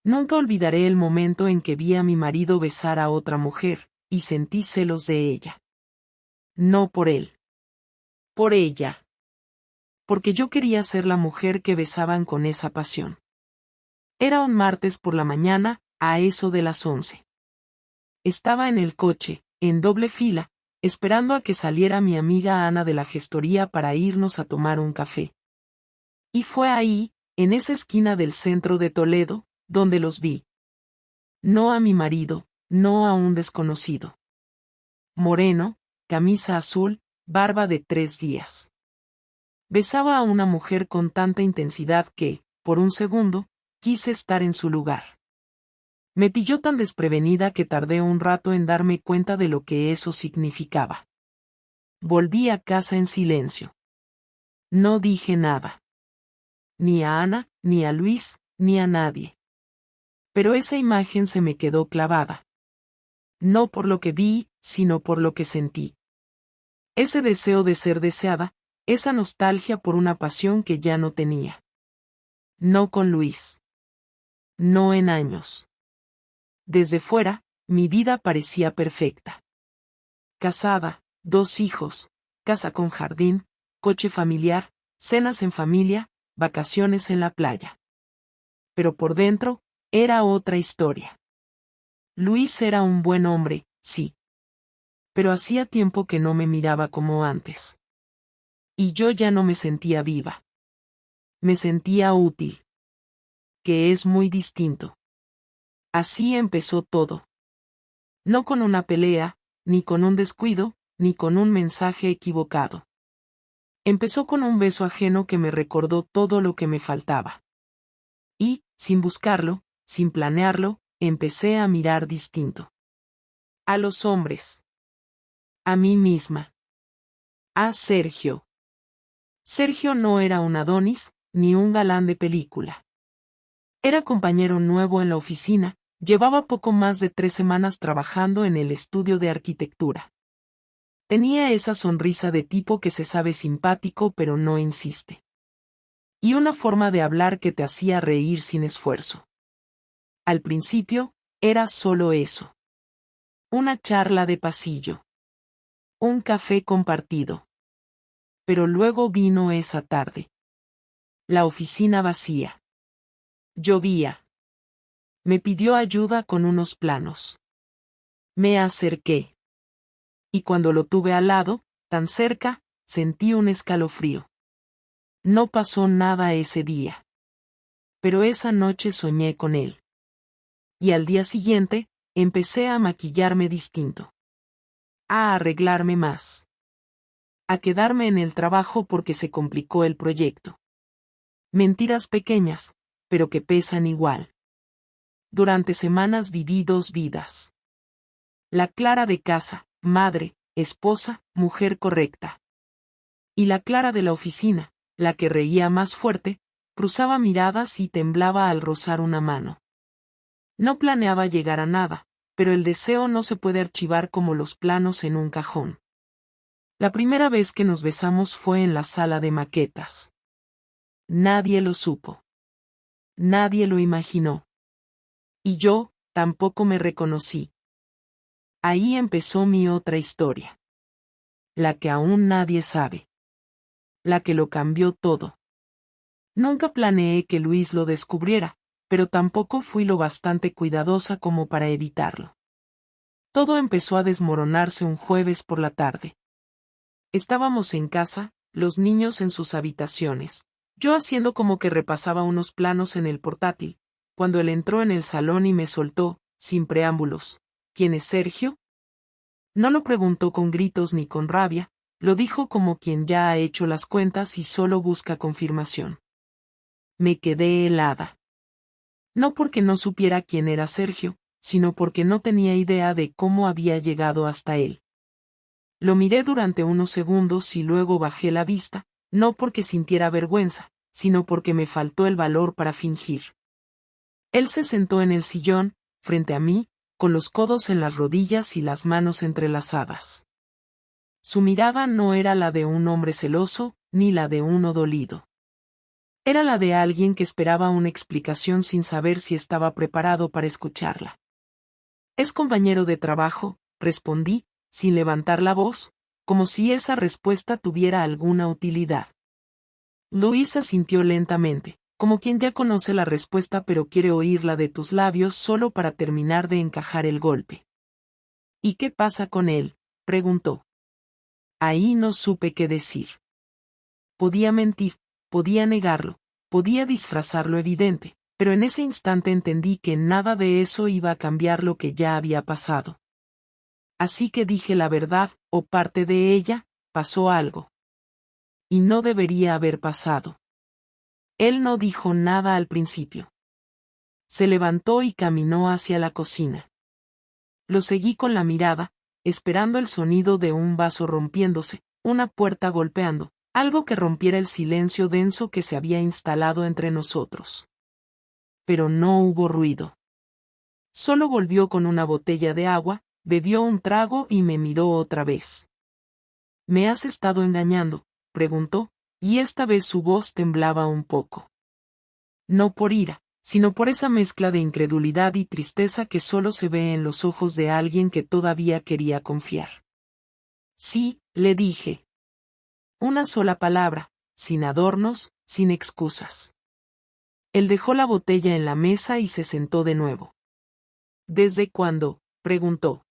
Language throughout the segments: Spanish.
Nunca olvidaré el momento en que vi a mi marido besar a otra mujer, y sentí celos de ella. No por él. Por ella. Porque yo quería ser la mujer que besaban con esa pasión. Era un martes por la mañana, a eso de las 11. Estaba en el coche, en doble fila, esperando a que saliera mi amiga Ana de la gestoría para irnos a tomar un café. Y fue ahí, en esa esquina del centro de Toledo, donde los vi. No a mi marido, no a un desconocido. Moreno, camisa azul, barba de 3 días. Besaba a una mujer con tanta intensidad que, por un segundo, quise estar en su lugar. Me pilló tan desprevenida que tardé un rato en darme cuenta de lo que eso significaba. Volví a casa en silencio. No dije nada. Ni a Ana, ni a Luis, ni a nadie. Pero esa imagen se me quedó clavada. No por lo que vi, sino por lo que sentí. Ese deseo de ser deseada, esa nostalgia por una pasión que ya no tenía. No con Luis. No en años. Desde fuera, mi vida parecía perfecta. Casada, 2 hijos, casa con jardín, coche familiar, cenas en familia, vacaciones en la playa. Pero por dentro, era otra historia. Luis era un buen hombre, sí. Pero hacía tiempo que no me miraba como antes. Y yo ya no me sentía viva. Me sentía útil. Que es muy distinto. Así empezó todo. No con una pelea, ni con un descuido, ni con un mensaje equivocado. Empezó con un beso ajeno que me recordó todo lo que me faltaba. Y, sin buscarlo, sin planearlo, empecé a mirar distinto. A los hombres. A mí misma. A Sergio. Sergio no era un Adonis, ni un galán de película. Era compañero nuevo en la oficina, llevaba poco más de 3 semanas trabajando en el estudio de arquitectura. Tenía esa sonrisa de tipo que se sabe simpático pero no insiste. Y una forma de hablar que te hacía reír sin esfuerzo. Al principio, era solo eso. Una charla de pasillo. Un café compartido. Pero luego vino esa tarde. La oficina vacía. Llovía. Me pidió ayuda con unos planos. Me acerqué. Y cuando lo tuve al lado, tan cerca, sentí un escalofrío. No pasó nada ese día. Pero esa noche soñé con él. Y al día siguiente, empecé a maquillarme distinto. A arreglarme más. A quedarme en el trabajo porque se complicó el proyecto. Mentiras pequeñas, pero que pesan igual. Durante semanas viví 2 vidas. La Clara de casa, madre, esposa, mujer correcta. Y la Clara de la oficina, la que reía más fuerte, cruzaba miradas y temblaba al rozar una mano. No planeaba llegar a nada, pero el deseo no se puede archivar como los planos en un cajón. La primera vez que nos besamos fue en la sala de maquetas. Nadie lo supo. Nadie lo imaginó. Y yo, tampoco me reconocí. Ahí empezó mi otra historia. La que aún nadie sabe. La que lo cambió todo. Nunca planeé que Luis lo descubriera, pero tampoco fui lo bastante cuidadosa como para evitarlo. Todo empezó a desmoronarse un jueves por la tarde. Estábamos en casa, los niños en sus habitaciones, yo haciendo como que repasaba unos planos en el portátil, cuando él entró en el salón y me soltó, sin preámbulos: ¿Quién es Sergio? No lo preguntó con gritos ni con rabia, lo dijo como quien ya ha hecho las cuentas y solo busca confirmación. Me quedé helada. No porque no supiera quién era Sergio, sino porque no tenía idea de cómo había llegado hasta él. Lo miré durante unos segundos y luego bajé la vista, no porque sintiera vergüenza, sino porque me faltó el valor para fingir. Él se sentó en el sillón, frente a mí, con los codos en las rodillas y las manos entrelazadas. Su mirada no era la de un hombre celoso, ni la de uno dolido. Era la de alguien que esperaba una explicación sin saber si estaba preparado para escucharla. «¿Es compañero de trabajo?», respondí, sin levantar la voz, como si esa respuesta tuviera alguna utilidad. Luis asintió lentamente, como quien ya conoce la respuesta pero quiere oírla de tus labios solo para terminar de encajar el golpe. «¿Y qué pasa con él?», preguntó. Ahí no supe qué decir. Podía mentir, podía negarlo, podía disfrazar lo evidente, pero en ese instante entendí que nada de eso iba a cambiar lo que ya había pasado. Así que dije la verdad, o parte de ella: pasó algo. Y no debería haber pasado. Él no dijo nada al principio. Se levantó y caminó hacia la cocina. Lo seguí con la mirada, esperando el sonido de un vaso rompiéndose, una puerta golpeando, algo que rompiera el silencio denso que se había instalado entre nosotros. Pero no hubo ruido. Solo volvió con una botella de agua, bebió un trago y me miró otra vez. «¿Me has estado engañando?», preguntó, y esta vez su voz temblaba un poco. No por ira, sino por esa mezcla de incredulidad y tristeza que solo se ve en los ojos de alguien que todavía quería confiar. «Sí», le dije. Una sola palabra, sin adornos, sin excusas. Él dejó la botella en la mesa y se sentó de nuevo. «¿Desde cuándo?», preguntó.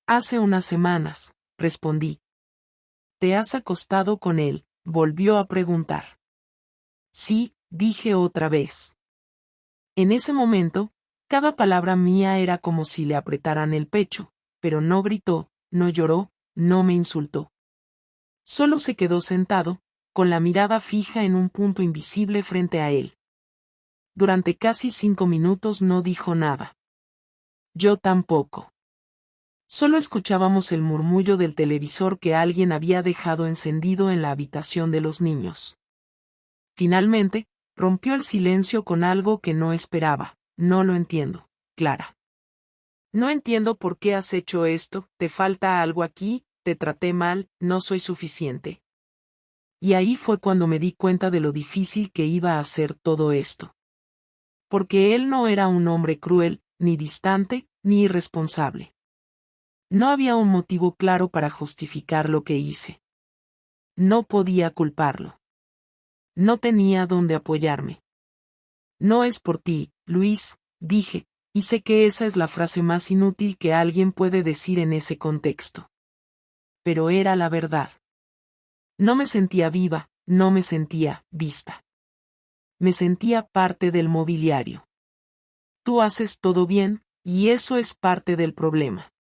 «Hace unas semanas», respondí. «¿Te has acostado con él?», volvió a preguntar. «Sí», dije otra vez. En ese momento, cada palabra mía era como si le apretaran el pecho, pero no gritó, no lloró, no me insultó. Solo se quedó sentado, con la mirada fija en un punto invisible frente a él. Durante casi 5 minutos no dijo nada. Yo tampoco. Solo escuchábamos el murmullo del televisor que alguien había dejado encendido en la habitación de los niños. Finalmente, rompió el silencio con algo que no esperaba. «No lo entiendo, Clara. No entiendo por qué has hecho esto, te falta algo aquí, te traté mal, no soy suficiente». Y ahí fue cuando me di cuenta de lo difícil que iba a ser todo esto. Porque él no era un hombre cruel, ni distante, ni irresponsable. No había un motivo claro para justificar lo que hice. No podía culparlo. No tenía dónde apoyarme. «No es por ti, Luis», dije, y sé que esa es la frase más inútil que alguien puede decir en ese contexto. Pero era la verdad. No me sentía viva, no me sentía vista. Me sentía parte del mobiliario. Tú haces todo bien, y eso es parte del problema.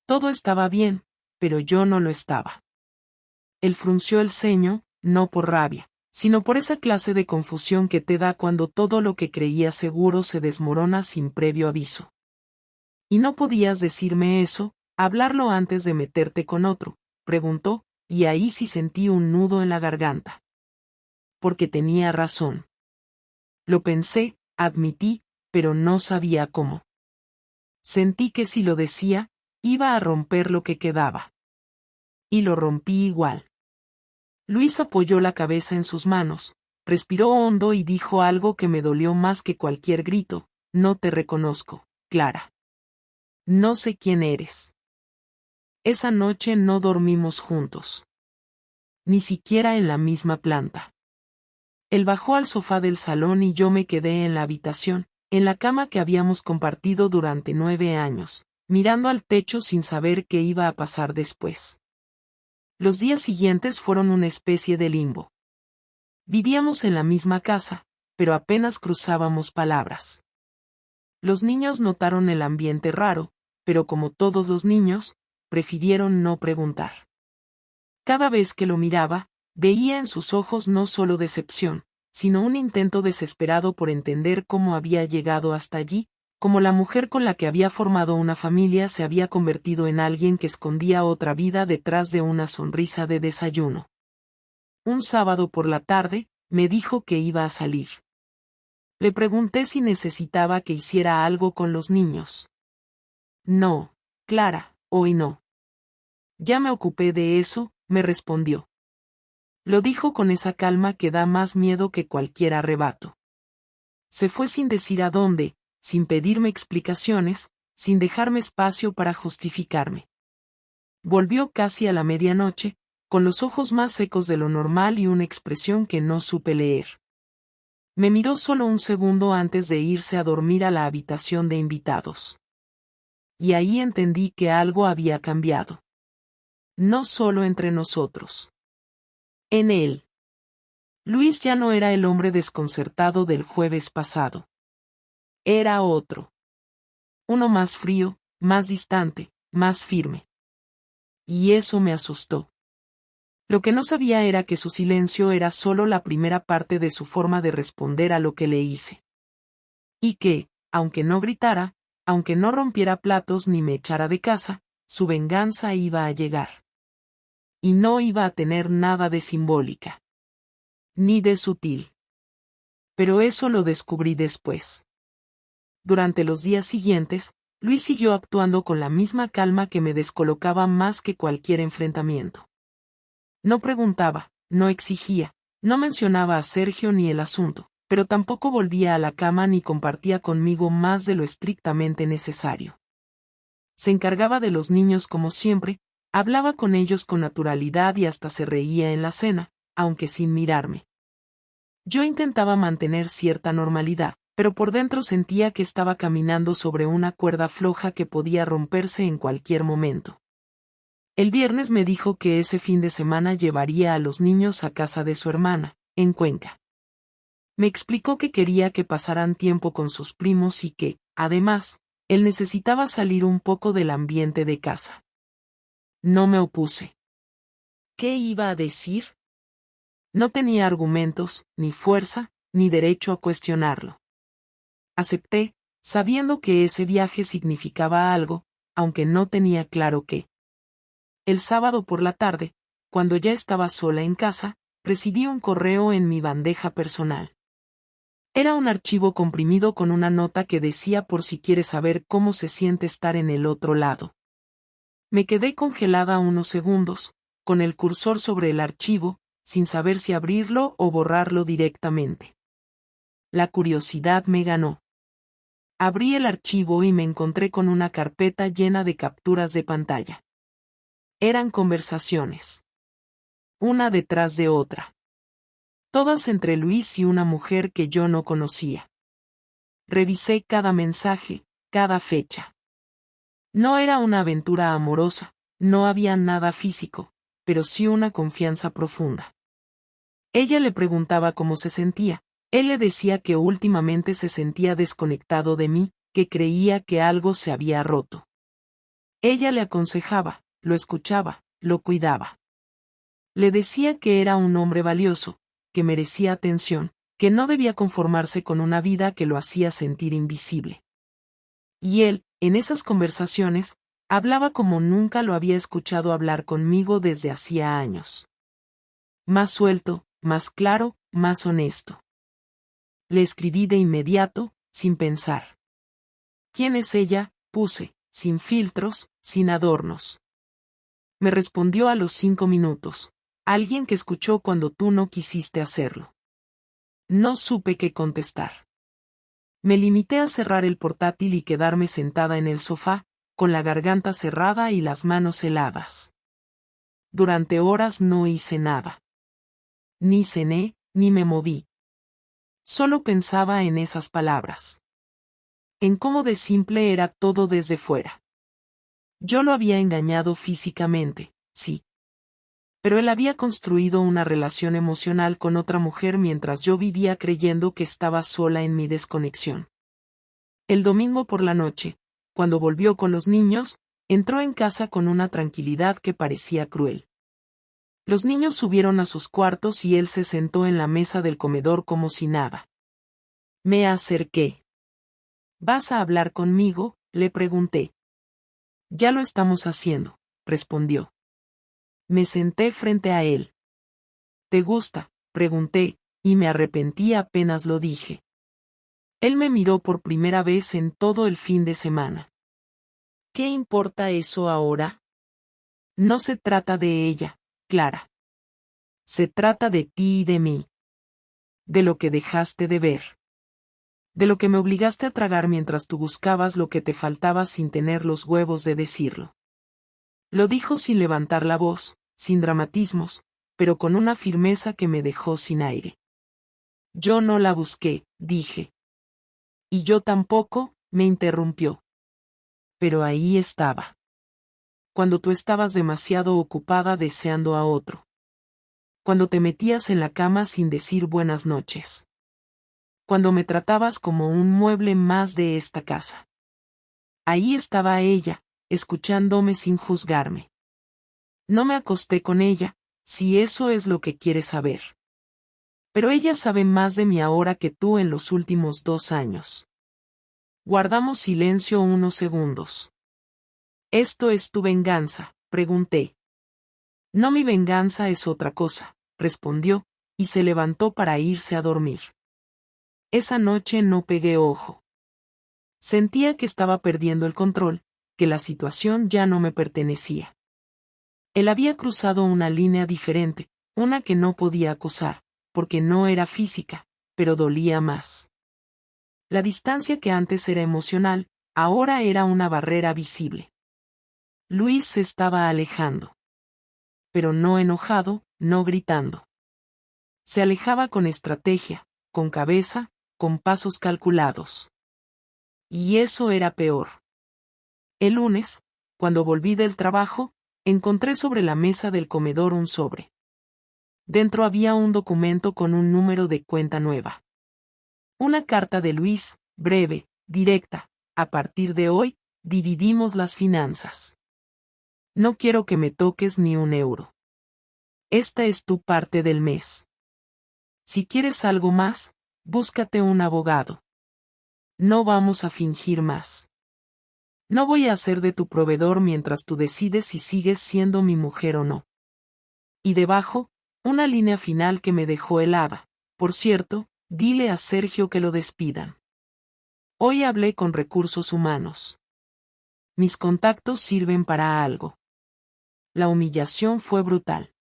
Todo estaba bien, pero yo no lo estaba. Él frunció el ceño, no por rabia, sino por esa clase de confusión que te da cuando todo lo que creías seguro se desmorona sin previo aviso. «¿Y no podías decirme eso, hablarlo antes de meterte con otro?», preguntó, y ahí sí sentí un nudo en la garganta. Porque tenía razón. Lo pensé, admití, pero no sabía cómo. Sentí que si lo decía, iba a romper lo que quedaba. Y lo rompí igual. Luis apoyó la cabeza en sus manos, respiró hondo y dijo algo que me dolió más que cualquier grito: «No te reconozco, Clara. No sé quién eres». Esa noche no dormimos juntos. Ni siquiera en la misma planta. Él bajó al sofá del salón y yo me quedé en la habitación, en la cama que habíamos compartido durante 9 años, mirando al techo sin saber qué iba a pasar después. Los días siguientes fueron una especie de limbo. Vivíamos en la misma casa, pero apenas cruzábamos palabras. Los niños notaron el ambiente raro, pero como todos los niños, prefirieron no preguntar. Cada vez que lo miraba, veía en sus ojos no solo decepción, sino un intento desesperado por entender cómo había llegado hasta allí, como la mujer con la que había formado una familia se había convertido en alguien que escondía otra vida detrás de una sonrisa de desayuno. Un sábado por la tarde, me dijo que iba a salir. Le pregunté si necesitaba que hiciera algo con los niños. «No, Clara, hoy no. Ya me ocupé de eso», me respondió. Lo dijo con esa calma que da más miedo que cualquier arrebato. Se fue sin decir a dónde, sin pedirme explicaciones, sin dejarme espacio para justificarme. Volvió casi a la medianoche, con los ojos más secos de lo normal y una expresión que no supe leer. Me miró solo un segundo antes de irse a dormir a la habitación de invitados. Y ahí entendí que algo había cambiado. No solo entre nosotros. En él. Luis ya no era el hombre desconcertado del jueves pasado. Era otro. Uno más frío, más distante, más firme. Y eso me asustó. Lo que no sabía era que su silencio era solo la primera parte de su forma de responder a lo que le hice. Y que, aunque no gritara, aunque no rompiera platos ni me echara de casa, su venganza iba a llegar. Y no iba a tener nada de simbólica. Ni de sutil. Pero eso lo descubrí después. Durante los días siguientes, Luis siguió actuando con la misma calma que me descolocaba más que cualquier enfrentamiento. No preguntaba, no exigía, no mencionaba a Sergio ni el asunto, pero tampoco volvía a la cama ni compartía conmigo más de lo estrictamente necesario. Se encargaba de los niños como siempre, hablaba con ellos con naturalidad y hasta se reía en la cena, aunque sin mirarme. Yo intentaba mantener cierta normalidad, pero por dentro sentía que estaba caminando sobre una cuerda floja que podía romperse en cualquier momento. El viernes me dijo que ese fin de semana llevaría a los niños a casa de su hermana, en Cuenca. Me explicó que quería que pasaran tiempo con sus primos y que, además, él necesitaba salir un poco del ambiente de casa. No me opuse. ¿Qué iba a decir? No tenía argumentos, ni fuerza, ni derecho a cuestionarlo. Acepté, sabiendo que ese viaje significaba algo, aunque no tenía claro qué. El sábado por la tarde, cuando ya estaba sola en casa, recibí un correo en mi bandeja personal. Era un archivo comprimido con una nota que decía por si quieres saber cómo se siente estar en el otro lado. Me quedé congelada unos segundos, con el cursor sobre el archivo, sin saber si abrirlo o borrarlo directamente. La curiosidad me ganó. Abrí el archivo y me encontré con una carpeta llena de capturas de pantalla. Eran conversaciones. Una detrás de otra. Todas entre Luis y una mujer que yo no conocía. Revisé cada mensaje, cada fecha. No era una aventura amorosa, no había nada físico, pero sí una confianza profunda. Ella le preguntaba cómo se sentía, él le decía que últimamente se sentía desconectado de mí, que creía que algo se había roto. Ella le aconsejaba, lo escuchaba, lo cuidaba. Le decía que era un hombre valioso, que merecía atención, que no debía conformarse con una vida que lo hacía sentir invisible. Y él, en esas conversaciones, hablaba como nunca lo había escuchado hablar conmigo desde hacía años. Más suelto, más claro, más honesto. Le escribí de inmediato, sin pensar. ¿Quién es ella?, puse, sin filtros, sin adornos. Me respondió a los 5 minutos. Alguien que escuchó cuando tú no quisiste hacerlo. No supe qué contestar. Me limité a cerrar el portátil y quedarme sentada en el sofá, con la garganta cerrada y las manos heladas. Durante horas no hice nada. Ni cené, ni me moví. Solo pensaba en esas palabras. En cómo de simple era todo desde fuera. Yo lo había engañado físicamente, sí. Pero él había construido una relación emocional con otra mujer mientras yo vivía creyendo que estaba sola en mi desconexión. El domingo por la noche, cuando volvió con los niños, entró en casa con una tranquilidad que parecía cruel. Los niños subieron a sus cuartos y él se sentó en la mesa del comedor como si nada. Me acerqué. ¿Vas a hablar conmigo?, le pregunté. Ya lo estamos haciendo, respondió. Me senté frente a él. ¿Te gusta?, pregunté, y me arrepentí apenas lo dije. Él me miró por primera vez en todo el fin de semana. ¿Qué importa eso ahora? No se trata de ella, Clara. Se trata de ti y de mí. De lo que dejaste de ver. De lo que me obligaste a tragar mientras tú buscabas lo que te faltaba sin tener los huevos de decirlo. Lo dijo sin levantar la voz, sin dramatismos, pero con una firmeza que me dejó sin aire. Yo no la busqué, dije. Y yo tampoco, me interrumpió. Pero ahí estaba. Cuando tú estabas demasiado ocupada deseando a otro. Cuando te metías en la cama sin decir buenas noches. Cuando me tratabas como un mueble más de esta casa. Ahí estaba ella, escuchándome sin juzgarme. No me acosté con ella, si eso es lo que quieres saber. Pero ella sabe más de mí ahora que tú en los últimos 2 años. Guardamos silencio unos segundos. ¿Esto es tu venganza?, pregunté. No, mi venganza es otra cosa, respondió, y se levantó para irse a dormir. Esa noche no pegué ojo. Sentía que estaba perdiendo el control, que la situación ya no me pertenecía. Él había cruzado una línea diferente, una que no podía acusar, porque no era física, pero dolía más. La distancia que antes era emocional, ahora era una barrera visible. Luis se estaba alejando. Pero no enojado, no gritando. Se alejaba con estrategia, con cabeza, con pasos calculados. Y eso era peor. El lunes, cuando volví del trabajo, encontré sobre la mesa del comedor un sobre. Dentro había un documento con un número de cuenta nueva. Una carta de Luis, breve, directa. A partir de hoy, dividimos las finanzas. No quiero que me toques ni un euro. Esta es tu parte del mes. Si quieres algo más, búscate un abogado. No vamos a fingir más. No voy a ser de tu proveedor mientras tú decides si sigues siendo mi mujer o no. Y debajo, una línea final que me dejó helada. Por cierto, dile a Sergio que lo despidan. Hoy hablé con recursos humanos. Mis contactos sirven para algo. La humillación fue brutal.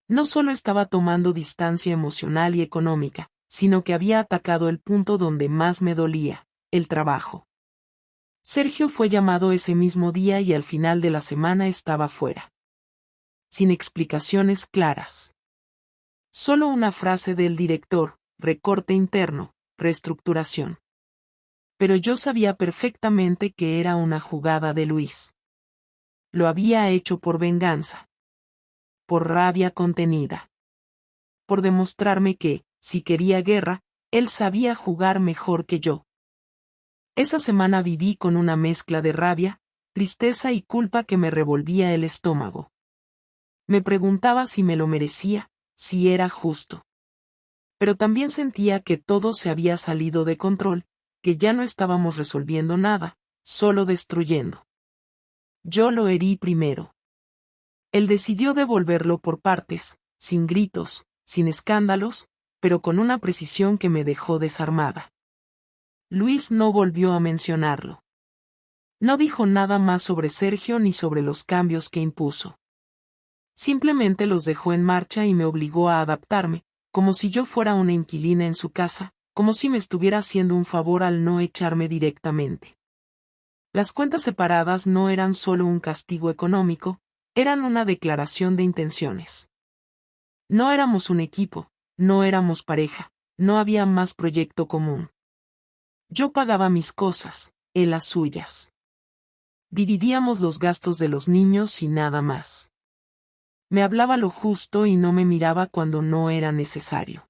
No solo estaba tomando distancia emocional y económica, sino que había atacado el punto donde más me dolía, el trabajo. Sergio fue llamado ese mismo día y al final de la semana estaba fuera. Sin explicaciones claras. Solo una frase del director, recorte interno, reestructuración. Pero yo sabía perfectamente que era una jugada de Luis. Lo había hecho por venganza. Por rabia contenida. Por demostrarme que, si quería guerra, él sabía jugar mejor que yo. Esa semana viví con una mezcla de rabia, tristeza y culpa que me revolvía el estómago. Me preguntaba si me lo merecía, si era justo. Pero también sentía que todo se había salido de control, que ya no estábamos resolviendo nada, solo destruyendo. Yo lo herí primero. Él decidió devolverlo por partes, sin gritos, sin escándalos, pero con una precisión que me dejó desarmada. Luis no volvió a mencionarlo. No dijo nada más sobre Sergio ni sobre los cambios que impuso. Simplemente los dejó en marcha y me obligó a adaptarme, como si yo fuera una inquilina en su casa, como si me estuviera haciendo un favor al no echarme directamente. Las cuentas separadas no eran solo un castigo económico, eran una declaración de intenciones. No éramos un equipo, no éramos pareja, no había más proyecto común. Yo pagaba mis cosas, él las suyas. Dividíamos los gastos de los niños y nada más. Me hablaba lo justo y no me miraba cuando no era necesario.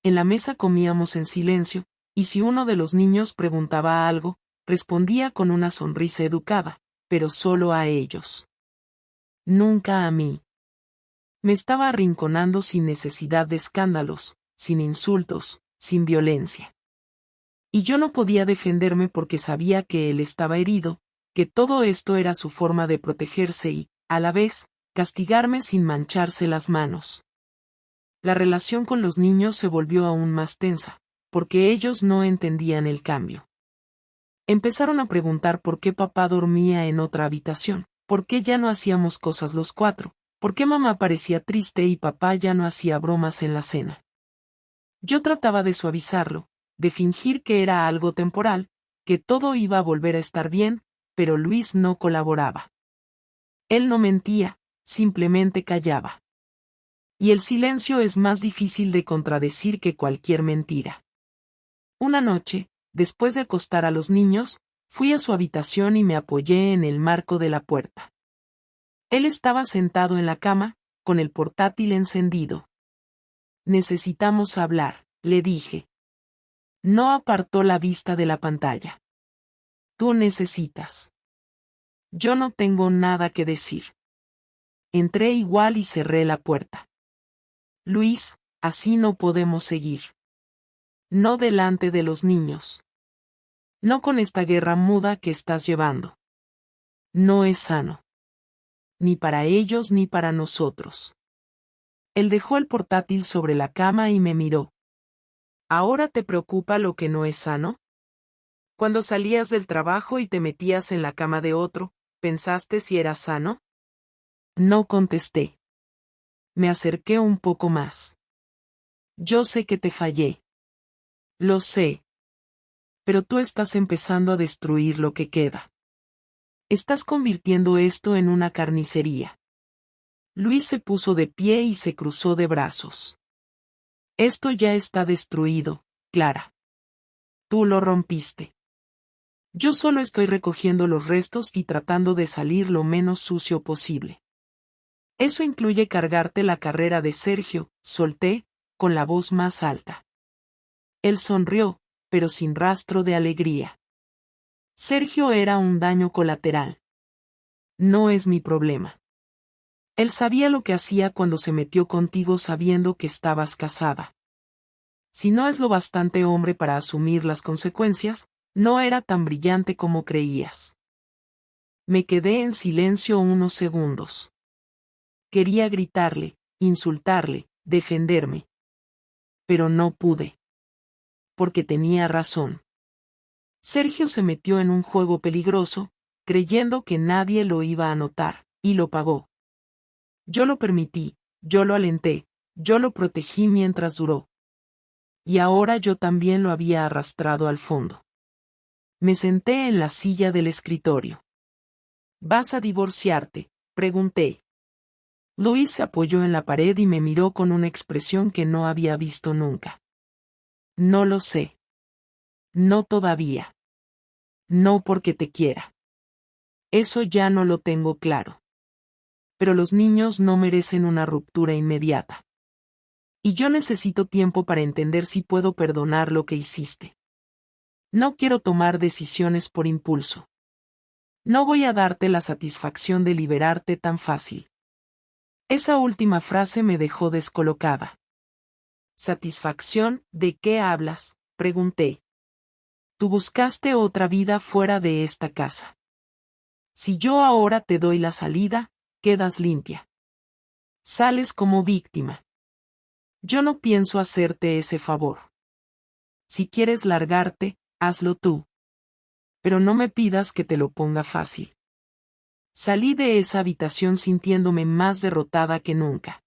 En la mesa comíamos en silencio, y si uno de los niños preguntaba algo, respondía con una sonrisa educada, pero solo a ellos. Nunca a mí. Me estaba arrinconando sin necesidad de escándalos, sin insultos, sin violencia. Y yo no podía defenderme porque sabía que él estaba herido, que todo esto era su forma de protegerse y, a la vez, castigarme sin mancharse las manos. La relación con los niños se volvió aún más tensa, porque ellos no entendían el cambio. Empezaron a preguntar por qué papá dormía en otra habitación, por qué ya no hacíamos cosas los 4, ¿Por qué mamá parecía triste y papá ya no hacía bromas en la cena? Yo trataba de suavizarlo, de fingir que era algo temporal, que todo iba a volver a estar bien, pero Luis no colaboraba. Él no mentía, simplemente callaba. Y el silencio es más difícil de contradecir que cualquier mentira. Una noche, después de acostar a los niños, fui a su habitación y me apoyé en el marco de la puerta. Él estaba sentado en la cama, con el portátil encendido. Necesitamos hablar, le dije. No apartó la vista de la pantalla. Tú necesitas. Yo no tengo nada que decir. Entré igual y cerré la puerta. Luis, así no podemos seguir. No delante de los niños. No con esta guerra muda que estás llevando. No es sano. Ni para ellos ni para nosotros. Él dejó el portátil sobre la cama y me miró. ¿Ahora te preocupa lo que no es sano? Cuando salías del trabajo y te metías en la cama de otro, ¿pensaste si era sano? No contesté. Me acerqué un poco más. Yo sé que te fallé. Lo sé. Pero tú estás empezando a destruir lo que queda. Estás convirtiendo esto en una carnicería. Luis se puso de pie y se cruzó de brazos. Esto ya está destruido, Clara. Tú lo rompiste. Yo solo estoy recogiendo los restos y tratando de salir lo menos sucio posible. Eso incluye cargarte la carrera de Sergio, solté, con la voz más alta. Él sonrió, pero sin rastro de alegría. Sergio era un daño colateral. No es mi problema. Él sabía lo que hacía cuando se metió contigo sabiendo que estabas casada. Si no es lo bastante hombre para asumir las consecuencias, no era tan brillante como creías. Me quedé en silencio unos segundos. Quería gritarle, insultarle, defenderme. Pero no pude. Porque tenía razón. Sergio se metió en un juego peligroso, creyendo que nadie lo iba a notar, y lo pagó. Yo lo permití, yo lo alenté, yo lo protegí mientras duró. Y ahora yo también lo había arrastrado al fondo. Me senté en la silla del escritorio. ¿Vas a divorciarte?, pregunté. Luis se apoyó en la pared y me miró con una expresión que no había visto nunca. No lo sé. No todavía. No porque te quiera. Eso ya no lo tengo claro. Pero los niños no merecen una ruptura inmediata. Y yo necesito tiempo para entender si puedo perdonar lo que hiciste. No quiero tomar decisiones por impulso. No voy a darte la satisfacción de liberarte tan fácil. Esa última frase me dejó descolocada. ¿Satisfacción? ¿De qué hablas?, pregunté. Tú buscaste otra vida fuera de esta casa. Si yo ahora te doy la salida, quedas limpia. Sales como víctima. Yo no pienso hacerte ese favor. Si quieres largarte, hazlo tú. Pero no me pidas que te lo ponga fácil. Salí de esa habitación sintiéndome más derrotada que nunca.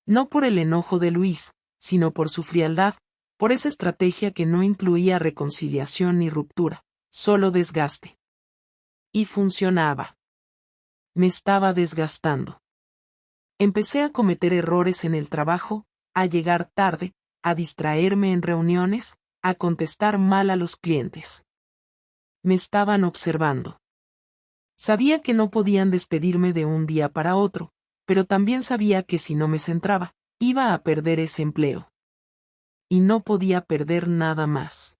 No por el enojo de Luis, sino por su frialdad, por esa estrategia que no incluía reconciliación ni ruptura, solo desgaste. Y funcionaba. Me estaba desgastando. Empecé a cometer errores en el trabajo, a llegar tarde, a distraerme en reuniones, a contestar mal a los clientes. Me estaban observando. Sabía que no podían despedirme de un día para otro, pero también sabía que si no me centraba, iba a perder ese empleo. Y no podía perder nada más.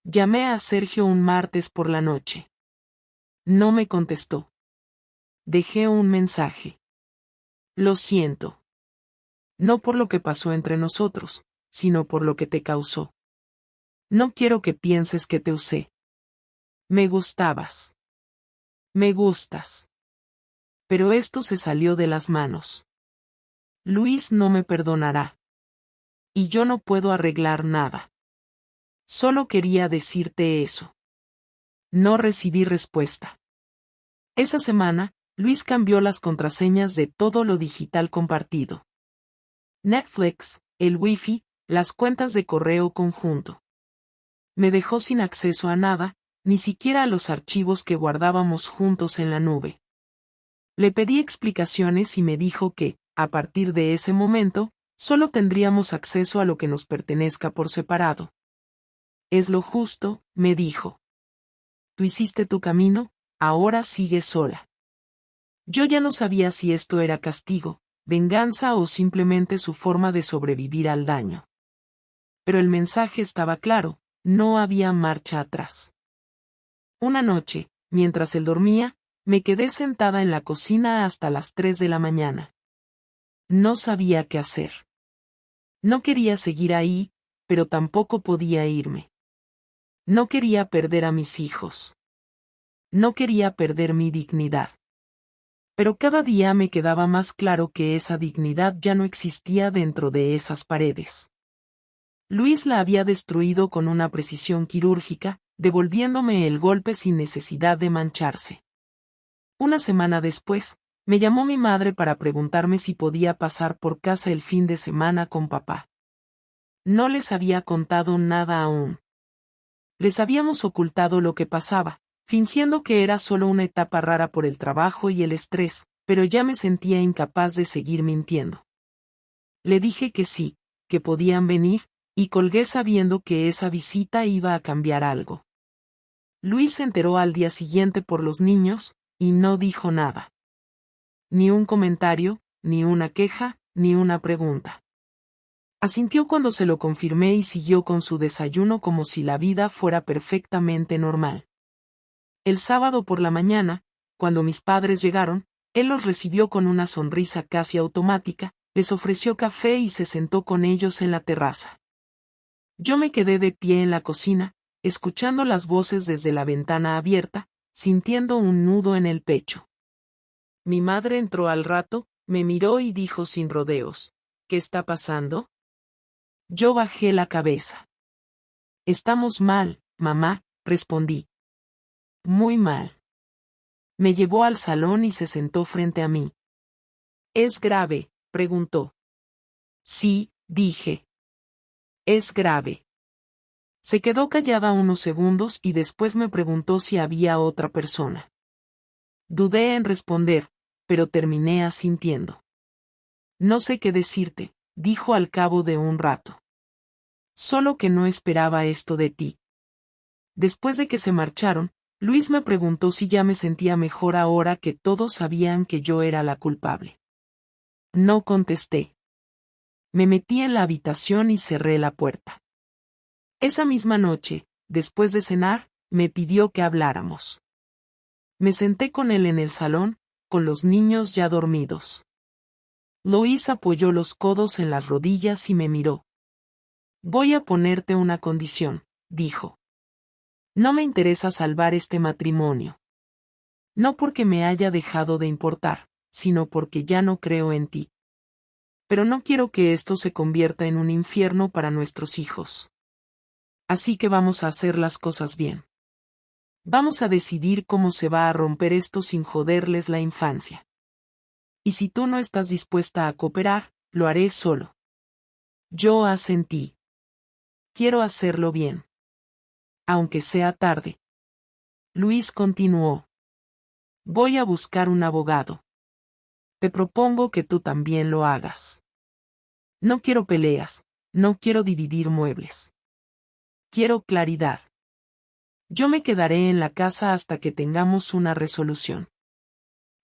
Llamé a Sergio un martes por la noche. No me contestó. Dejé un mensaje. Lo siento. No por lo que pasó entre nosotros, sino por lo que te causó. No quiero que pienses que te usé. Me gustabas. Me gustas. Pero esto se salió de las manos. Luis no me perdonará. Y yo no puedo arreglar nada. Solo quería decirte eso. No recibí respuesta. Esa semana, Luis cambió las contraseñas de todo lo digital compartido. Netflix, el Wi-Fi, las cuentas de correo conjunto. Me dejó sin acceso a nada, ni siquiera a los archivos que guardábamos juntos en la nube. Le pedí explicaciones y me dijo que, a partir de ese momento, solo tendríamos acceso a lo que nos pertenezca por separado. Es lo justo, me dijo. Tú hiciste tu camino, ahora sigues sola. Yo ya no sabía si esto era castigo, venganza o simplemente su forma de sobrevivir al daño. Pero el mensaje estaba claro, no había marcha atrás. Una noche, mientras él dormía, me quedé sentada en la cocina hasta las 3 de la mañana. No sabía qué hacer. No quería seguir ahí, pero tampoco podía irme. No quería perder a mis hijos. No quería perder mi dignidad. Pero cada día me quedaba más claro que esa dignidad ya no existía dentro de esas paredes. Luis la había destruido con una precisión quirúrgica, devolviéndome el golpe sin necesidad de mancharse. Una semana después, me llamó mi madre para preguntarme si podía pasar por casa el fin de semana con papá. No les había contado nada aún. Les habíamos ocultado lo que pasaba, fingiendo que era solo una etapa rara por el trabajo y el estrés, pero ya me sentía incapaz de seguir mintiendo. Le dije que sí, que podían venir, y colgué sabiendo que esa visita iba a cambiar algo. Luis se enteró al día siguiente por los niños, y no dijo nada. Ni un comentario, ni una queja, ni una pregunta. Asintió cuando se lo confirmé y siguió con su desayuno como si la vida fuera perfectamente normal. El sábado por la mañana, cuando mis padres llegaron, él los recibió con una sonrisa casi automática, les ofreció café y se sentó con ellos en la terraza. Yo me quedé de pie en la cocina, escuchando las voces desde la ventana abierta, sintiendo un nudo en el pecho. Mi madre entró al rato, me miró y dijo sin rodeos, ¿qué está pasando? Yo bajé la cabeza. Estamos mal, mamá, respondí. Muy mal. Me llevó al salón y se sentó frente a mí. ¿Es grave?, preguntó. Sí, dije. Es grave. Se quedó callada unos segundos y después me preguntó si había otra persona. Dudé en responder, pero terminé asintiendo. No sé qué decirte, dijo al cabo de un rato. Solo que no esperaba esto de ti. Después de que se marcharon, Luis me preguntó si ya me sentía mejor ahora que todos sabían que yo era la culpable. No contesté. Me metí en la habitación y cerré la puerta. Esa misma noche, después de cenar, me pidió que habláramos. Me senté con él en el salón, con los niños ya dormidos. Luis apoyó los codos en las rodillas y me miró. Voy a ponerte una condición, dijo. No me interesa salvar este matrimonio. No porque me haya dejado de importar, sino porque ya no creo en ti. Pero no quiero que esto se convierta en un infierno para nuestros hijos. Así que vamos a hacer las cosas bien. Vamos a decidir cómo se va a romper esto sin joderles la infancia. Y si tú no estás dispuesta a cooperar, lo haré solo. Yo asentí. Quiero hacerlo bien. Aunque sea tarde. Luis continuó. Voy a buscar un abogado. Te propongo que tú también lo hagas. No quiero peleas, no quiero dividir muebles. Quiero claridad. Yo me quedaré en la casa hasta que tengamos una resolución.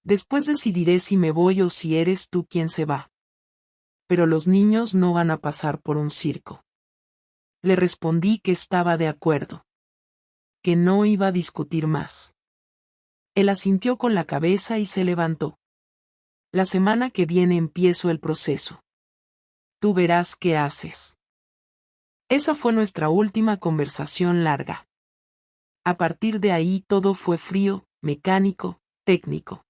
Después decidiré si me voy o si eres tú quien se va. Pero los niños no van a pasar por un circo. Le respondí que estaba de acuerdo. Que no iba a discutir más. Él asintió con la cabeza y se levantó. La semana que viene empiezo el proceso. Tú verás qué haces. Esa fue nuestra última conversación larga. A partir de ahí todo fue frío, mecánico, técnico.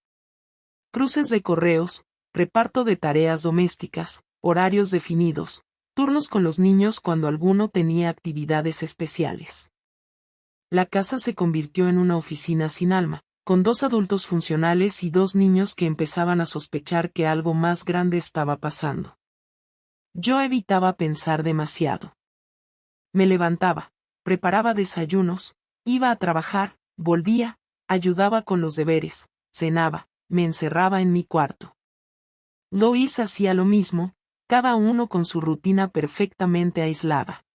Cruces de correos, reparto de tareas domésticas, horarios definidos, turnos con los niños cuando alguno tenía actividades especiales. La casa se convirtió en una oficina sin alma, con 2 adultos funcionales y 2 niños que empezaban a sospechar que algo más grande estaba pasando. Yo evitaba pensar demasiado. Me levantaba, preparaba desayunos, iba a trabajar, volvía, ayudaba con los deberes, cenaba, me encerraba en mi cuarto. Lois hacía lo mismo, cada uno con su rutina perfectamente aislada.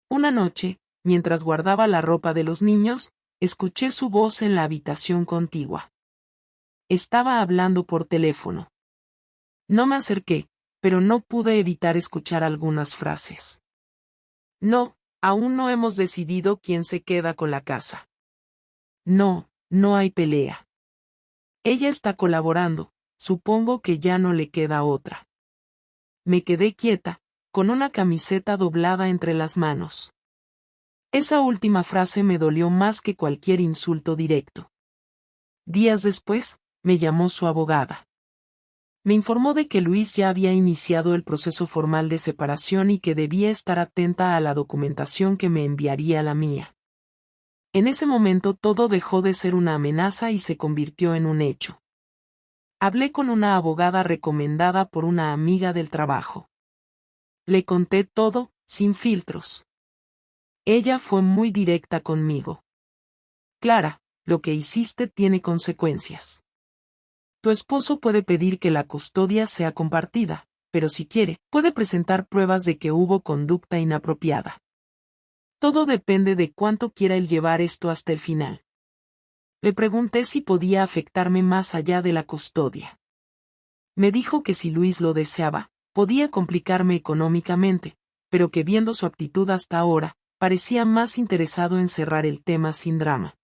Una noche, mientras guardaba la ropa de los niños, escuché su voz en la habitación contigua. Estaba hablando por teléfono. No me acerqué, pero no pude evitar escuchar algunas frases. No, aún no hemos decidido quién se queda con la casa. No, no hay pelea. Ella está colaborando, supongo que ya no le queda otra. Me quedé quieta, con una camiseta doblada entre las manos. Esa última frase me dolió más que cualquier insulto directo. Días después, me llamó su abogada. Me informó de que Luis ya había iniciado el proceso formal de separación y que debía estar atenta a la documentación que me enviaría la mía. En ese momento todo dejó de ser una amenaza y se convirtió en un hecho. Hablé con una abogada recomendada por una amiga del trabajo. Le conté todo, sin filtros. Ella fue muy directa conmigo. Clara, lo que hiciste tiene consecuencias. Tu esposo puede pedir que la custodia sea compartida, pero si quiere, puede presentar pruebas de que hubo conducta inapropiada. Todo depende de cuánto quiera él llevar esto hasta el final. Le pregunté si podía afectarme más allá de la custodia. Me dijo que si Luis lo deseaba, podía complicarme económicamente, pero que viendo su actitud hasta ahora, parecía más interesado en cerrar el tema sin drama.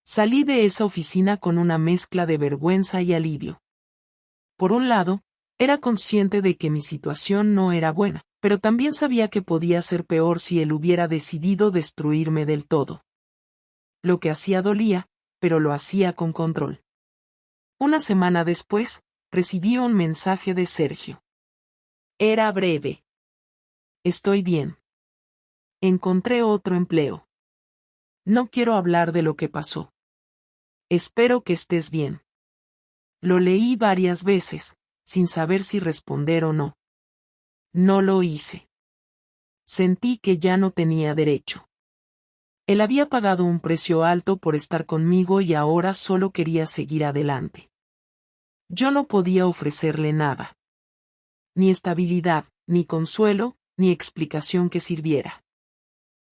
Salí de esa oficina con una mezcla de vergüenza y alivio. Por un lado, era consciente de que mi situación no era buena, pero también sabía que podía ser peor si él hubiera decidido destruirme del todo. Lo que hacía dolía, pero lo hacía con control. Una semana después, recibí un mensaje de Sergio. Era breve. Estoy bien. Encontré otro empleo. No quiero hablar de lo que pasó. Espero que estés bien. Lo leí varias veces, sin saber si responder o no. No lo hice. Sentí que ya no tenía derecho. Él había pagado un precio alto por estar conmigo y ahora solo quería seguir adelante. Yo no podía ofrecerle nada. Ni estabilidad, ni consuelo, ni explicación que sirviera.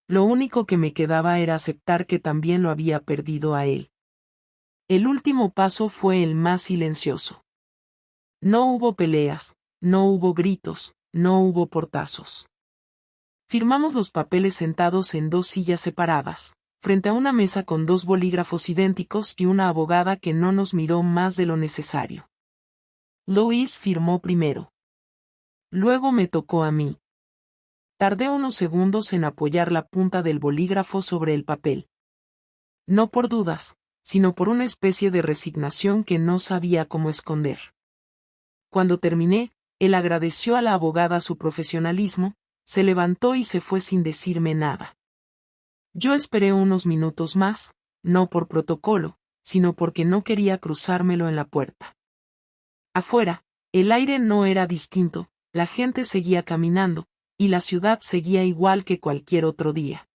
Lo único que me quedaba era aceptar que también lo había perdido a él. El último paso fue el más silencioso. No hubo peleas, no hubo gritos, no hubo portazos. Firmamos los papeles sentados en 2 sillas separadas, frente a una mesa con 2 bolígrafos idénticos y una abogada que no nos miró más de lo necesario. Lois firmó primero. Luego me tocó a mí. Tardé unos segundos en apoyar la punta del bolígrafo sobre el papel. No por dudas, sino por una especie de resignación que no sabía cómo esconder. Cuando terminé, él agradeció a la abogada su profesionalismo, se levantó y se fue sin decirme nada. Yo esperé unos minutos más, no por protocolo, sino porque no quería cruzármelo en la puerta. Afuera, el aire no era distinto, la gente seguía caminando, y la ciudad seguía igual que cualquier otro día.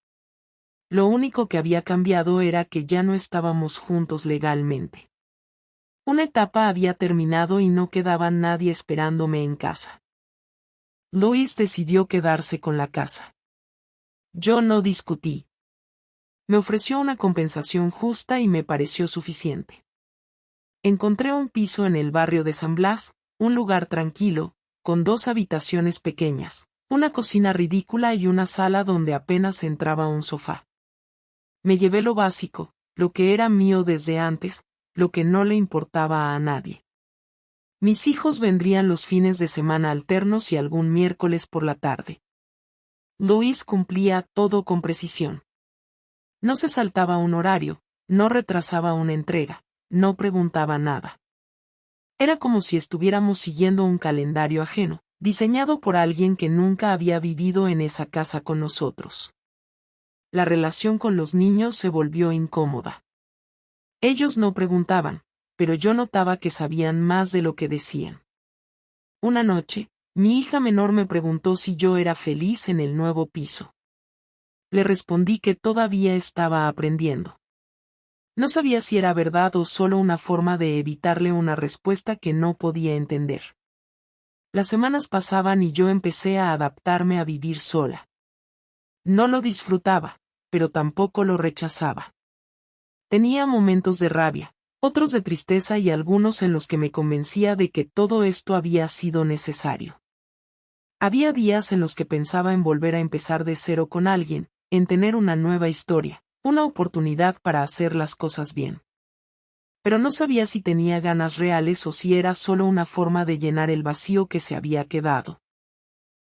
Lo único que había cambiado era que ya no estábamos juntos legalmente. Una etapa había terminado y no quedaba nadie esperándome en casa. Lois decidió quedarse con la casa. Yo no discutí. Me ofreció una compensación justa y me pareció suficiente. Encontré un piso en el barrio de San Blas, un lugar tranquilo, con 2 habitaciones pequeñas, una cocina ridícula y una sala donde apenas entraba un sofá. Me llevé lo básico, lo que era mío desde antes, lo que no le importaba a nadie. Mis hijos vendrían los fines de semana alternos y algún miércoles por la tarde. Lois cumplía todo con precisión. No se saltaba un horario, no retrasaba una entrega, no preguntaba nada. Era como si estuviéramos siguiendo un calendario ajeno, diseñado por alguien que nunca había vivido en esa casa con nosotros. La relación con los niños se volvió incómoda. Ellos no preguntaban, pero yo notaba que sabían más de lo que decían. Una noche, mi hija menor me preguntó si yo era feliz en el nuevo piso. Le respondí que todavía estaba aprendiendo. No sabía si era verdad o solo una forma de evitarle una respuesta que no podía entender. Las semanas pasaban y yo empecé a adaptarme a vivir sola. No lo disfrutaba, pero tampoco lo rechazaba. Tenía momentos de rabia, otros de tristeza y algunos en los que me convencía de que todo esto había sido necesario. Había días en los que pensaba en volver a empezar de cero con alguien, en tener una nueva historia, una oportunidad para hacer las cosas bien. Pero no sabía si tenía ganas reales o si era solo una forma de llenar el vacío que se había quedado.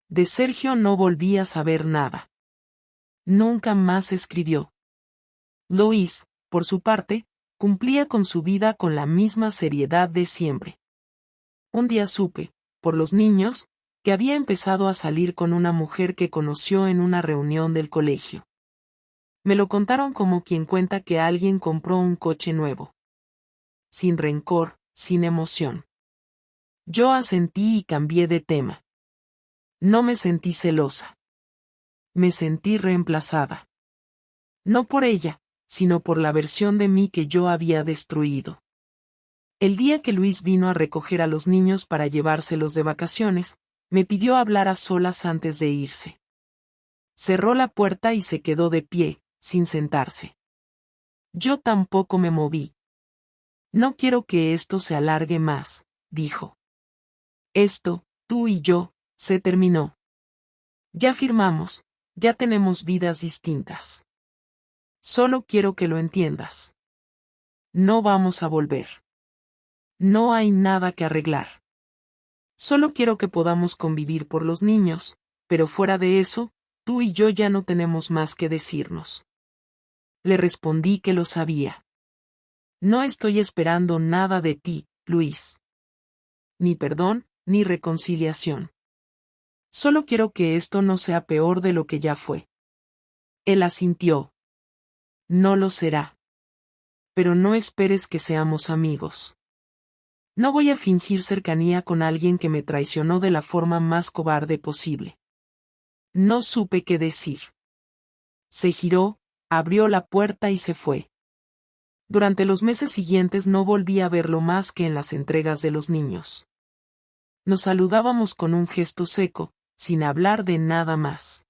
De Sergio no volví a saber nada. Nunca más escribió. Lois, por su parte, cumplía con su vida con la misma seriedad de siempre. Un día supe, por los niños, que había empezado a salir con una mujer que conoció en una reunión del colegio. Me lo contaron como quien cuenta que alguien compró un coche nuevo. Sin rencor, sin emoción. Yo asentí y cambié de tema. No me sentí celosa. Me sentí reemplazada. No por ella, sino por la versión de mí que yo había destruido. El día que Luis vino a recoger a los niños para llevárselos de vacaciones, me pidió hablar a solas antes de irse. Cerró la puerta y se quedó de pie, sin sentarse. Yo tampoco me moví. No quiero que esto se alargue más, dijo. Esto, tú y yo, se terminó. Ya firmamos, ya tenemos vidas distintas. Solo quiero que lo entiendas. No vamos a volver. No hay nada que arreglar. Solo quiero que podamos convivir por los niños, pero fuera de eso, tú y yo ya no tenemos más que decirnos. Le respondí que lo sabía. No estoy esperando nada de ti, Luis. Ni perdón, ni reconciliación. Solo quiero que esto no sea peor de lo que ya fue. Él asintió. No lo será. Pero no esperes que seamos amigos. No voy a fingir cercanía con alguien que me traicionó de la forma más cobarde posible. No supe qué decir. Se giró, abrió la puerta y se fue. Durante los meses siguientes no volví a verlo más que en las entregas de los niños. Nos saludábamos con un gesto seco, sin hablar de nada más.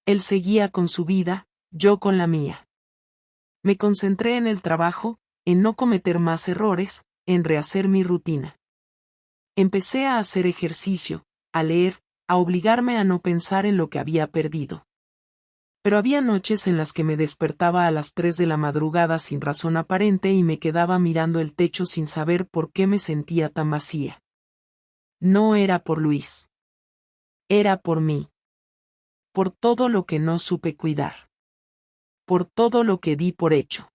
Él seguía con su vida, yo con la mía. Me concentré en el trabajo, en no cometer más errores, en rehacer mi rutina. Empecé a hacer ejercicio, a leer, a obligarme a no pensar en lo que había perdido. Pero había noches en las que me despertaba a las 3 de la madrugada sin razón aparente y me quedaba mirando el techo sin saber por qué me sentía tan vacía. No era por Luis. Era por mí. Por todo lo que no supe cuidar. Por todo lo que di por hecho.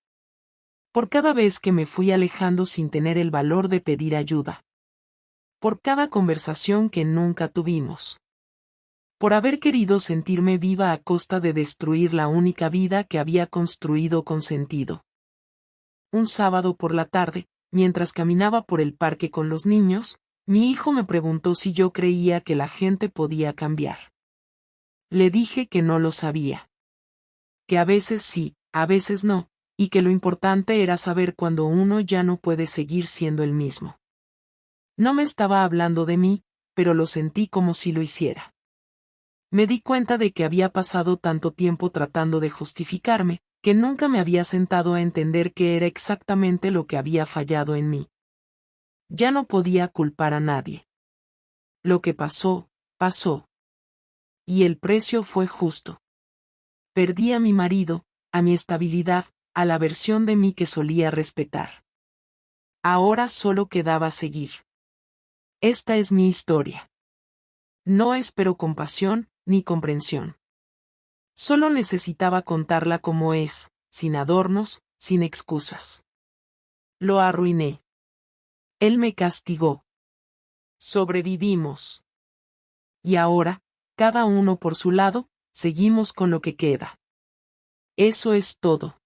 Por cada vez que me fui alejando sin tener el valor de pedir ayuda. Por cada conversación que nunca tuvimos. Por haber querido sentirme viva a costa de destruir la única vida que había construido con sentido. Un sábado por la tarde, mientras caminaba por el parque con los niños, mi hijo me preguntó si yo creía que la gente podía cambiar. Le dije que no lo sabía. Que a veces sí, a veces no, y que lo importante era saber cuando uno ya no puede seguir siendo el mismo. No me estaba hablando de mí, pero lo sentí como si lo hiciera. Me di cuenta de que había pasado tanto tiempo tratando de justificarme, que nunca me había sentado a entender qué era exactamente lo que había fallado en mí. Ya no podía culpar a nadie. Lo que pasó, pasó. Y el precio fue justo. Perdí a mi marido, a mi estabilidad, a la versión de mí que solía respetar. Ahora solo quedaba seguir. Esta es mi historia. No espero compasión, ni comprensión. Solo necesitaba contarla como es, sin adornos, sin excusas. Lo arruiné. Él me castigó. Sobrevivimos. Y ahora, cada uno por su lado, seguimos con lo que queda. Eso es todo.